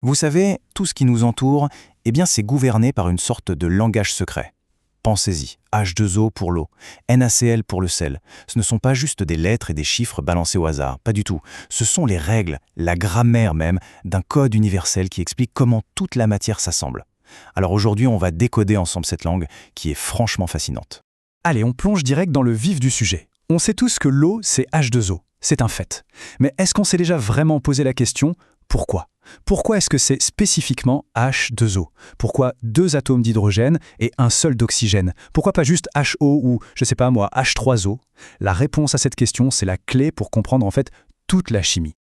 Vous savez, tout ce qui nous entoure, c'est gouverné par une sorte de langage secret. Pensez-y, H2O pour l'eau, NaCl pour le sel. Ce ne sont pas juste des lettres et des chiffres balancés au hasard, pas du tout. Ce sont les règles, la grammaire même, d'un code universel qui explique comment toute la matière s'assemble. Alors aujourd'hui, on va décoder ensemble cette langue qui est franchement fascinante. Allez, on plonge direct dans le vif du sujet. On sait tous que l'eau, c'est H2O. C'est un fait. Mais est-ce qu'on s'est déjà vraiment posé la question pourquoi? Pourquoi est-ce que c'est spécifiquement H2O? Pourquoi deux atomes d'hydrogène et un seul d'oxygène? Pourquoi pas juste HO ou, je sais pas moi, H3O? La réponse à cette question, c'est la clé pour comprendre en fait toute la chimie.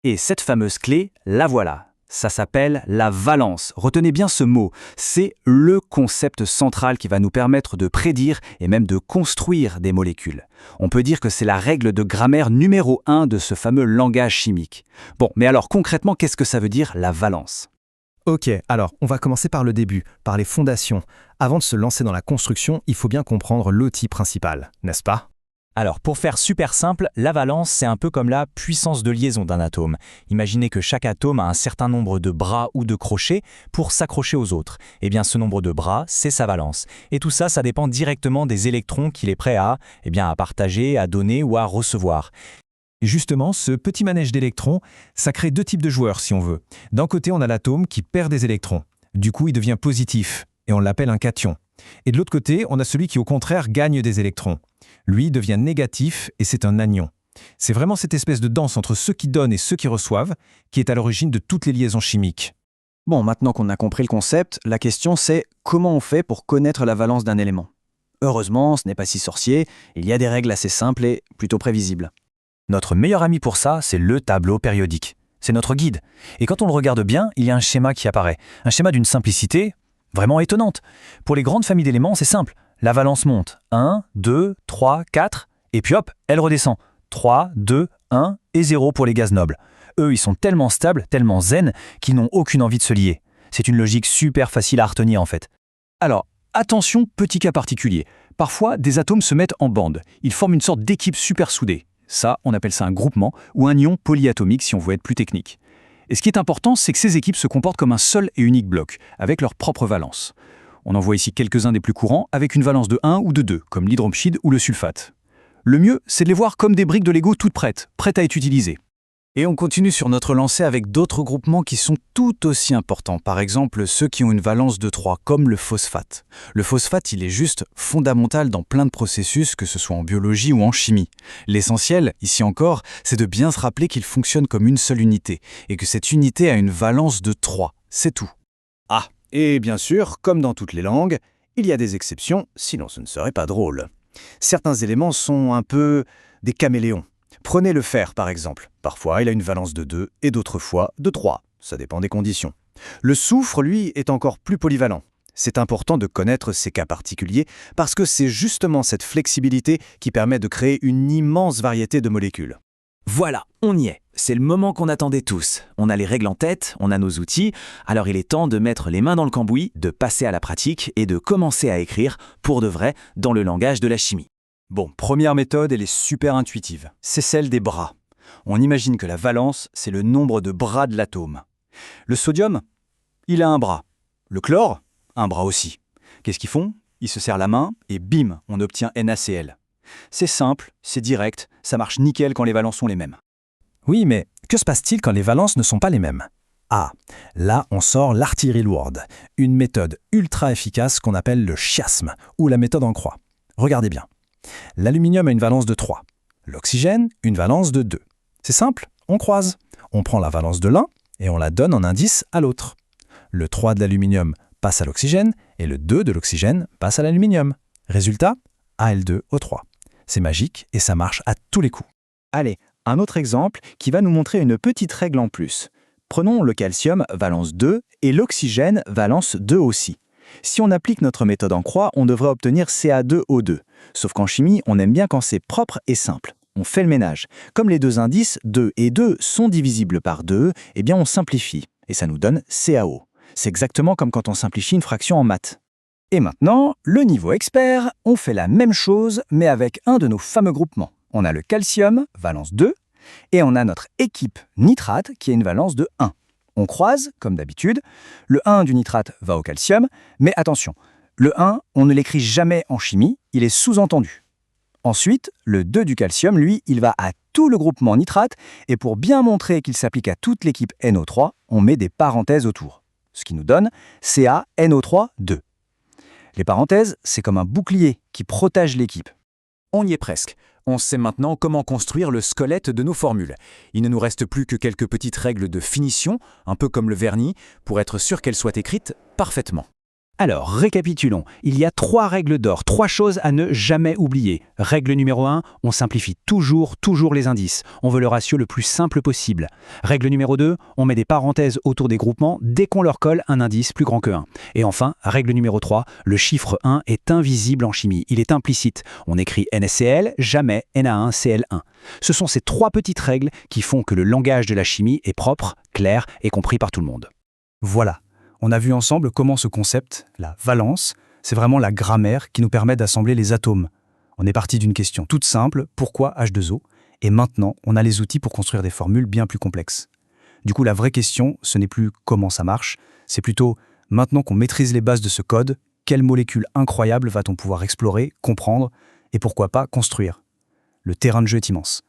Et cette fameuse clé, la voilà. Ça s'appelle la valence. Retenez bien ce mot. C'est le concept central qui va nous permettre de prédire et même de construire des molécules. On peut dire que c'est la règle de grammaire numéro 1 de ce fameux langage chimique. Bon, mais alors concrètement, qu'est-ce que ça veut dire la valence? Ok, alors on va commencer par le début, par les fondations. Avant de se lancer dans la construction, il faut bien comprendre l'outil principal, n'est-ce pas? Alors, pour faire super simple, la valence, c'est un peu comme la puissance de liaison d'un atome. Imaginez que chaque atome a un certain nombre de bras ou de crochets pour s'accrocher aux autres. Eh bien, ce nombre de bras, c'est sa valence. Et tout ça, ça dépend directement des électrons qu'il est prêt à partager, à donner ou à recevoir. Et justement, ce petit manège d'électrons, ça crée deux types de joueurs si on veut. D'un côté, on a l'atome qui perd des électrons. Du coup, il devient positif, et on l'appelle un cation. Et de l'autre côté, on a celui qui au contraire gagne des électrons. Lui devient négatif et c'est un anion. C'est vraiment cette espèce de danse entre ceux qui donnent et ceux qui reçoivent qui est à l'origine de toutes les liaisons chimiques. Bon, maintenant qu'on a compris le concept, la question c'est comment on fait pour connaître la valence d'un élément? Heureusement, ce n'est pas si sorcier, il y a des règles assez simples et plutôt prévisibles. Notre meilleur ami pour ça, c'est le tableau périodique. C'est notre guide. Et quand on le regarde bien, il y a un schéma qui apparaît. Un schéma d'une simplicité vraiment étonnante. Pour les grandes familles d'éléments, c'est simple. La valence monte. 1, 2, 3, 4, et puis hop, elle redescend. 3, 2, 1 et 0 pour les gaz nobles. Eux, ils sont tellement stables, tellement zen, qu'ils n'ont aucune envie de se lier. C'est une logique super facile à retenir en fait. Alors, attention, petit cas particulier. Parfois, des atomes se mettent en bande. Ils forment une sorte d'équipe super soudée. Ça, on appelle ça un groupement ou un ion polyatomique si on veut être plus technique. Et ce qui est important, c'est que ces équipes se comportent comme un seul et unique bloc, avec leur propre valence. On en voit ici quelques-uns des plus courants, avec une valence de 1 ou de 2, comme l'hydroxyde ou le sulfate. Le mieux, c'est de les voir comme des briques de Lego toutes prêtes à être utilisées. Et on continue sur notre lancée avec d'autres groupements qui sont tout aussi importants. Par exemple, ceux qui ont une valence de 3, comme le phosphate. Le phosphate, il est juste fondamental dans plein de processus, que ce soit en biologie ou en chimie. L'essentiel, ici encore, c'est de bien se rappeler qu'il fonctionne comme une seule unité, et que cette unité a une valence de 3. C'est tout. Ah, et bien sûr, comme dans toutes les langues, il y a des exceptions, sinon ce ne serait pas drôle. Certains éléments sont un peu des caméléons. Prenez le fer, par exemple. Parfois, il a une valence de 2 et d'autres fois de 3. Ça dépend des conditions. Le soufre, lui, est encore plus polyvalent. C'est important de connaître ces cas particuliers parce que c'est justement cette flexibilité qui permet de créer une immense variété de molécules. Voilà, on y est. C'est le moment qu'on attendait tous. On a les règles en tête, on a nos outils, alors il est temps de mettre les mains dans le cambouis, de passer à la pratique et de commencer à écrire, pour de vrai, dans le langage de la chimie. Bon, première méthode, elle est super intuitive. C'est celle des bras. On imagine que la valence, c'est le nombre de bras de l'atome. Le sodium, il a un bras. Le chlore, un bras aussi. Qu'est-ce qu'ils font? Ils se serrent la main et bim, on obtient NaCl. C'est simple, c'est direct, ça marche nickel quand les valences sont les mêmes. Oui, mais que se passe-t-il quand les valences ne sont pas les mêmes? Ah, là on sort l'artillerie lourde, une méthode ultra efficace qu'on appelle le chiasme, ou la méthode en croix. Regardez bien. L'aluminium a une valence de 3. L'oxygène, une valence de 2. C'est simple, on croise. On prend la valence de l'un et on la donne en indice à l'autre. Le 3 de l'aluminium passe à l'oxygène et le 2 de l'oxygène passe à l'aluminium. Résultat, Al2O3. C'est magique et ça marche à tous les coups. Allez, un autre exemple qui va nous montrer une petite règle en plus. Prenons le calcium, valence 2, et l'oxygène, valence 2 aussi. Si on applique notre méthode en croix, on devrait obtenir Ca2O2. Sauf qu'en chimie, on aime bien quand c'est propre et simple. On fait le ménage. Comme les deux indices, 2 et 2 sont divisibles par 2, eh bien on simplifie. Et ça nous donne CaO. C'est exactement comme quand on simplifie une fraction en maths. Et maintenant, le niveau expert, on fait la même chose, mais avec un de nos fameux groupements. On a le calcium, valence 2, et on a notre équipe nitrate qui a une valence de 1. On croise, comme d'habitude, le 1 du nitrate va au calcium, mais attention, le 1, on ne l'écrit jamais en chimie, il est sous-entendu. Ensuite, le 2 du calcium, lui, il va à tout le groupement nitrate, et pour bien montrer qu'il s'applique à toute l'équipe NO3, on met des parenthèses autour, ce qui nous donne CaNO3 2. Les parenthèses, c'est comme un bouclier qui protège l'équipe. On y est presque. On sait maintenant comment construire le squelette de nos formules. Il ne nous reste plus que quelques petites règles de finition, un peu comme le vernis, pour être sûr qu'elles soient écrites parfaitement. Alors, récapitulons. Il y a 3 règles d'or, 3 choses à ne jamais oublier. Règle numéro 1, on simplifie toujours les indices. On veut le ratio le plus simple possible. Règle numéro 2, on met des parenthèses autour des groupements dès qu'on leur colle un indice plus grand que 1. Et enfin, règle numéro 3, le chiffre 1 est invisible en chimie. Il est implicite. On écrit NaCl, jamais Na1Cl1. Ce sont ces 3 petites règles qui font que le langage de la chimie est propre, clair et compris par tout le monde. Voilà. On a vu ensemble comment ce concept, la valence, c'est vraiment la grammaire qui nous permet d'assembler les atomes. On est parti d'une question toute simple, pourquoi H2O ? Et maintenant, on a les outils pour construire des formules bien plus complexes. Du coup, la vraie question, ce n'est plus comment ça marche, c'est plutôt, maintenant qu'on maîtrise les bases de ce code, quelle molécule incroyable va-t-on pouvoir explorer, comprendre, et pourquoi pas construire ? Le terrain de jeu est immense.